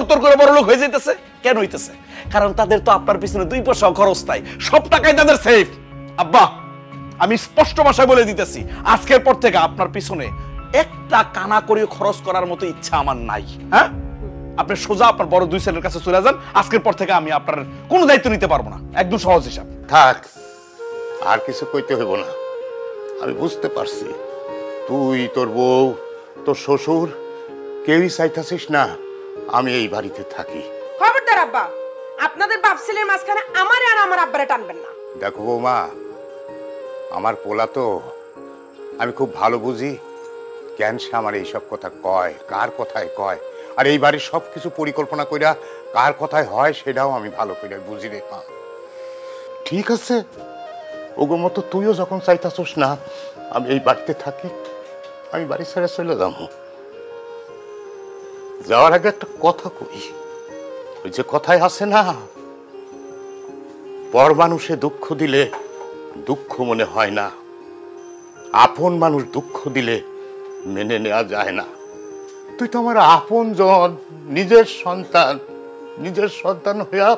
তর করে বড় লোক হয়ে যাইতেছে? কেন হইতেছে? কারণ তাদের তো আপনার পিছনে 2 পয়সা খরচ নাই, সব টাকাই তাদের সেফ। আব্বা, আমি স্পষ্ট ভাষায় বলে দিতেছি, আজকের পর থেকে আপনার পিছনে একটা কানা করে খরচ করার মতো ইচ্ছা আমার নাই। হ্যাঁ, আপনি সোজা আপনার বড় 2 ছেলের কাছে চলে যান। আজকের পর থেকে আমি আপনার কোনো দায়িত্ব নিতে পারবো না, একদম সহজ হিসাব। থাক, আর কিছু কইতে হইব না, আমি বুঝতে পারছি তুই, তোর বউ, তোর শ্বশুর কেউই চাইতেছিস না আমি এই বাড়িতে থাকি। খবরদার আব্বা, আপনাদের বাপ ছেলের মাঝখানে আমারে আর আমার আব্বারে টানবেন না। দেখো বৌমা, আমার পোলা তো, আমি খুব ভালো বুঝি কেন সে আমার এইসব কথা কয়, কার কথায় কয়, আর এই বাড়ির সব কিছু পরিকল্পনা কইরা কার কথায় হয় সেটাও আমি ভালো করে বুঝি রে মা। ঠিক আছে, ওগো মতো তুইও যখন চাইতাছস না আমি এই বাড়িতে থাকি, আমি বাড়ি ছেড়ে চলে যাবো। যাওয়ার আগে একটা কথা কই, ওই যে কথায় আছে না, পর মানুষে দুঃখ দিলে দুঃখ মনে হয় না, আপন মানুষ দুঃখ দিলে মেনে নেওয়া যায় না। তুই তো আমার আপন জন, নিজের সন্তান, নিজের সন্তান হইয়া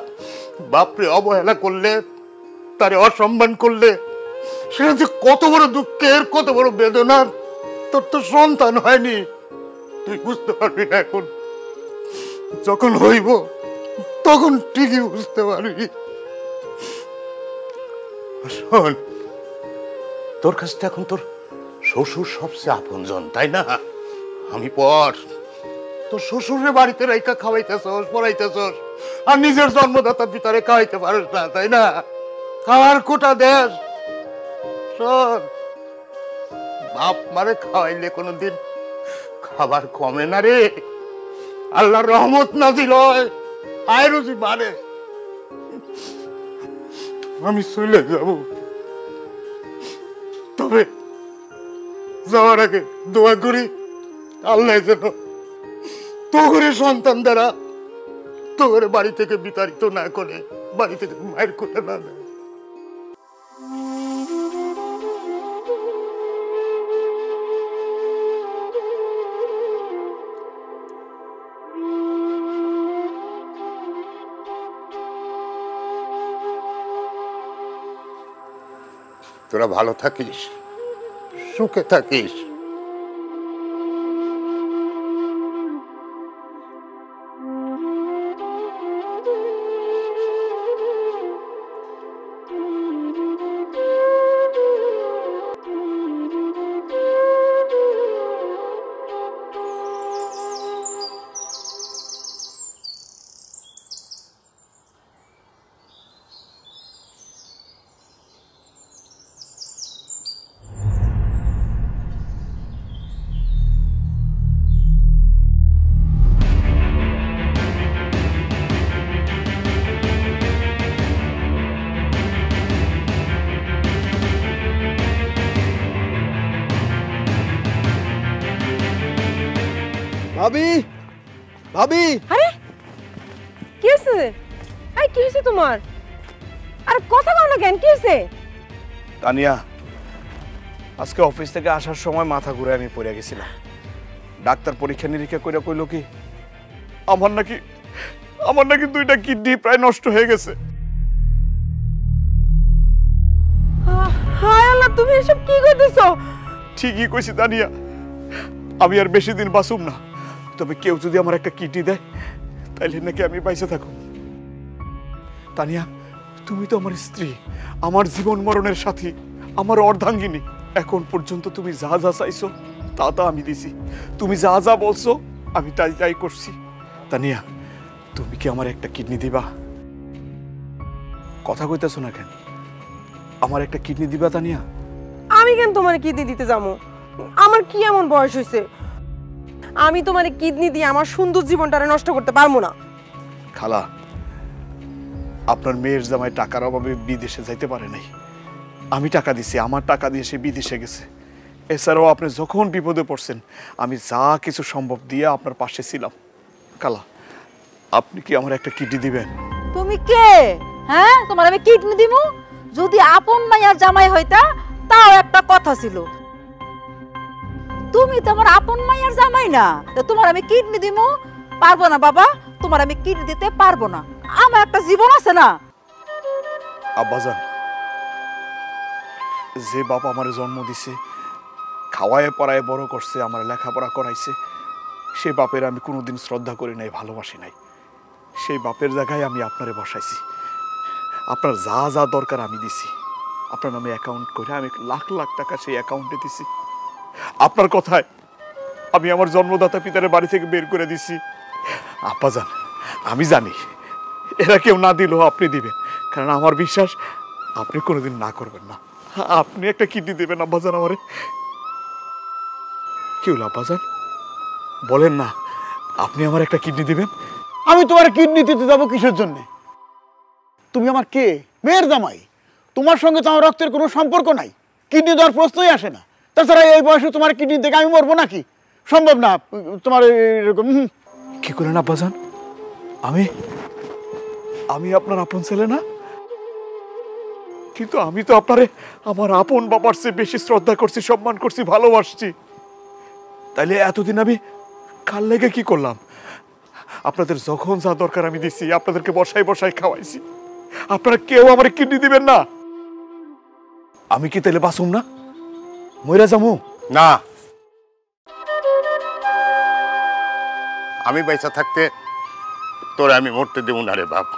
বাপরে অবহেলা করলে, তারে অসম্মান করলে, সেটা যে কত বড় দুঃখের, কত বড় বেদনার। তোর তো সন্তান হয়নি, তুই বুঝতে পারবি না। এখন যখন হইব তখন ঠিকই বুঝতে পারবি। শোন, তোর কাছ থেকে এখন তোর শ্বশুর সবচেয়ে আপন জন, তাই না? আমি পর তোর শ্বশুরের বাড়িতে রাইকা খাওয়াইতেছস, পড়াইতেছস, আর নিজের জন্মদাতা পিতারে খাওয়াইতে পারিস না, তাই না? খাওয়ার কোটা দেশ। শোন, বাপ মারে খাওয়াইলে কোনোদিন খাবার কমে না রে, আল্লাহর রহমত নাজিল হয়, আয় রুজি বাড়ে। আমি চলে যাব, তবে যাওয়ার আগে দোয়া করি আল্লাহ যেন তোর সন্তান দ্বারা তোর বাড়ি থেকে বিতাড়িত না করে, বাড়ি থেকে মায়ের কোটা না দেয়। তোরা ভালো থাকিস, সুখে থাকিস। ভাবি, ভাবি, আরে কি হয়েছে? আরে কি হয়েছে তোমার? আরে কথা বলো না কেন, কি হয়েছে? তানিয়া, আজকে অফিস থেকে আসার সময় মাথা ঘুরে আমি পড়ে গেছিলাম। ডাক্তার পরীক্ষা নিরীক্ষা করে কইলো কি আমার নাকি 2টা কিডনি প্রায় নষ্ট হয়ে গেছে। হায় আল্লাহ, তুমি এসব কি কইতেছো? ঠিকই কইছি তানিয়া, আমি আর বেশি দিন বাঁচুম না, তবে কেউ যদি আমার একটা কিডনি দেয় তাইলে নাকি আমি বাইসে থাকুম। তানিয়া, তুমি তো আমার স্ত্রী, আমার জীবন মরণের সাথী, আমার অর্ধাঙ্গিনী। এখন পর্যন্ত তুমি যা যা চাইছো তা আমি দিছি, তুমি যা যা বলছো আমি তাই করছি। তানিয়া, তুমি কি আমার একটা কিডনি দিবা? কথা কইতেছো না কেন? আমার একটা কিডনি দিবা তানিয়া? আমি কেন তোমার কিডনি দিতে যাবো? আমার কি এমন বয়স হয়েছে আমি তোমার কিডনি দিয়ে আমার সুন্দর জীবনটারে নষ্ট করতে পারবো না। খালা, আপনার মেয়ের জামাই টাকার অভাবে বিদেশে যাইতে পারে নাই, আমি টাকা দিছি, আমার টাকা দিয়ে সে বিদেশে গেছে। এছাড়াও আপনি যখন বিপদে পড়ছেন আমি যা কিছু সম্ভব দিয়ে আপনার পাশে ছিলাম। খালা, আপনি কি আমার একটা কিডনি দিবেন? তুমি কে? হ্যাঁ, তোমার আমি কিডনি দিমু? যদি আপন মাইয়ার জামাই হইতা তাও একটা কথা ছিল। তুমি তো আমার আপন মাইয়ার জামাই না, তো তোমার আমি কিডনি দিমু? পারবো না বাবা, তোমার আমি কিডনি দিতে পারবো না, আমার একটা জীবন আছে না। আব্বাজান, যে বাপ আমার জন্ম দিছে, খাওয়ায় পড়ায় বড় করছে, আমার লেখাপড়া করাইছে, সে বাপের আমি কোনোদিন শ্রদ্ধা করি নাই, ভালোবাসি নাই। সেই বাপের জায়গায় আমি আপনারে বসাইছি, আপনার যা যা দরকার আমি দিছি। আপনার নামে অ্যাকাউন্ট করে আমি লাখ লাখ টাকা সেই অ্যাকাউন্টে দিছি। আপনার কথায় আমি আমার জন্মদাতা পিতার বাড়ি থেকে বের করে দিছি। আব্বাজান, আমি জানি এরা কেউ না দিলেও আপনি দিবেন, কারণ আমার বিশ্বাস আপনি কোনোদিন না করবেন না। আপনি একটা কিডনি দেবেন আব্বাজান আমারে। কি হলো আব্বাজান, বলেন না আপনি আমার একটা কিডনি দিবেন? আমি তোমার কিডনি দিতে যাবো কিসের জন্যে? তুমি আমার কে? মেয়ের জামাই। তোমার সঙ্গে তো আমার রক্তের কোনো সম্পর্ক নাই, কিডনি দেওয়ার প্রশ্নই আসে না। তাছাড়া এই বয়সে তোমার কিডনি থেকে আমি মরবো নাকি? সম্ভব না তোমার এরকম। কি করেন আব্বাজান? আমি আমি আপনার আপন ছেলে না? কিন্তু আমি তো আপনারে আমার আপন বাবার চেয়ে বেশি শ্রদ্ধা করছি, সম্মান করছি, ভালোবাসছি। তাইলে এতদিন আমি কাল লেগে কি করলাম? আপনাদের যখন যা দরকার আমি দিছি, আপনাদেরকে বসাই বসাই খাওয়াইছি। আপনারা কেউ আমার কিডনি দিবেন না? আমি কি তাইলে বাসুম না? মইরা যামু না, আমি পয়সা থাকতে তোরে আমি মরতে দেবো না রে বাপ।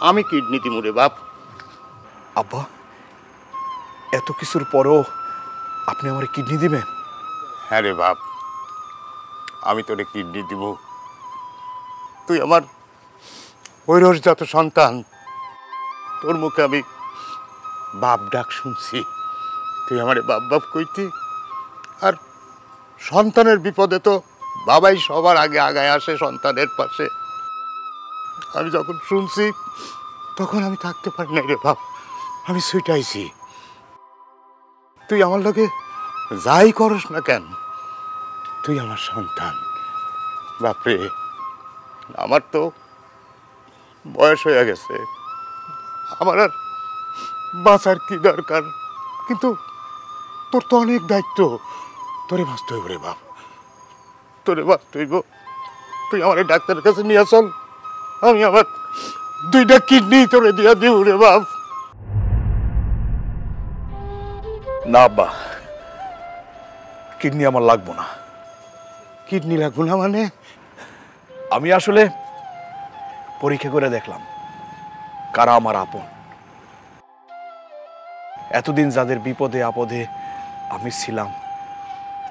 আমি কিডনি দিব রে বাপ। আব্বা, এত কিছুর পরেও আপনি আমার কিডনি দিবেন? হ্যাঁ রে বাপ, আমি তোরে কিডনি দিব। তুই আমার ঐরসজাত সন্তান, তোর মুখে আমি বাপ ডাক শুনছি। তুই আমারে বাপ বাপ কইতি। আর সন্তানের বিপদে তো বাবাই সবার আগে আগায় আসে সন্তানের পাশে। আমি যখন শুনছি তখন আমি থাকতে পারি নাই রে বাপ, আমি ছুটাইছি। তুই আমার লগে যাই করস না কেন, তুই আমার সন্তান। বাপরে, আমার তো বয়স হয়ে গেছে, আমার আর বাঁচার কি দরকার? কিন্তু তোর তো অনেক দায়িত্ব, তোরে বাঁচতে হইব রে বাপ, তোরে বাঁচতে হইব। তুই আমার ডাক্তারের কাছে নিয়ে চল, আমি আমার 2টা কিডনি তোরে দিয়া দিব রে বাপ। না আব্বা, কিডনি আমার লাগবো না। কিডনি লাগবো না মানে? আমি আসলে পরীক্ষা করে দেখলাম কারা আমার আপন। এতদিন যাদের বিপদে আপদে আমি ছিলাম,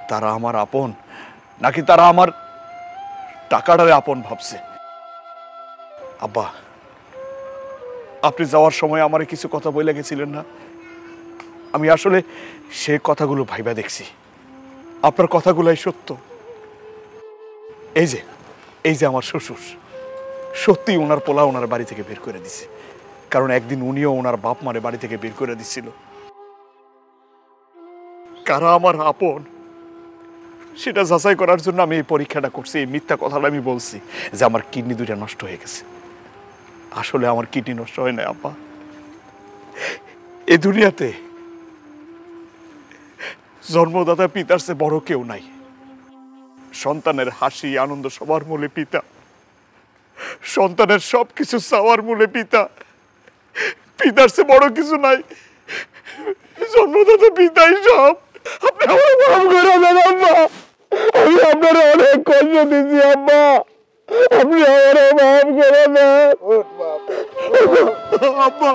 তারা আমার আপন নাকি তারা আমার টাকাটারে আপন ভাবছে? আব্বা, আপনি যাওয়ার সময় আমারে কিছু কথা বলে গেছিলেন না? আমি আসলে সে কথাগুলো ভাইবা দেখছি, আপনার কথাগুলাই সত্য। এই যে আমার শ্বশুর, সত্যি ওনার পোলা ওনার বাড়ি থেকে বের করে দিছে, কারণ একদিন উনিও ওনার বাপ মারে বাড়ি থেকে বের করে দিছিল। কারা আমার আপন সেটা যাচাই করার জন্য আমি এই পরীক্ষাটা করছি। এই মিথ্যা কথাটা আমি বলছি যে আমার কিডনি 2টা নষ্ট হয়ে গেছে। আসলে আমার কিডনি নষ্ট হয় না আব্বা। এই দুনিয়াতে জন্মদাতা পিতার চেয়ে বড় কেউ নাই। সন্তানের হাসি আনন্দ সবার মূলে পিতা, সন্তানের সবকিছু চাওয়ার মূলে পিতা। পিতার চেয়ে বড় কিছু নাই, জন্মদাতা পিতাই সব। আপনি আমার মাফ করে দেন আব্বা, আমি আপনার অনেক কষ্ট দিচ্ছি আব্বা, আপনি আমার মাফ করে দেন আব্বা।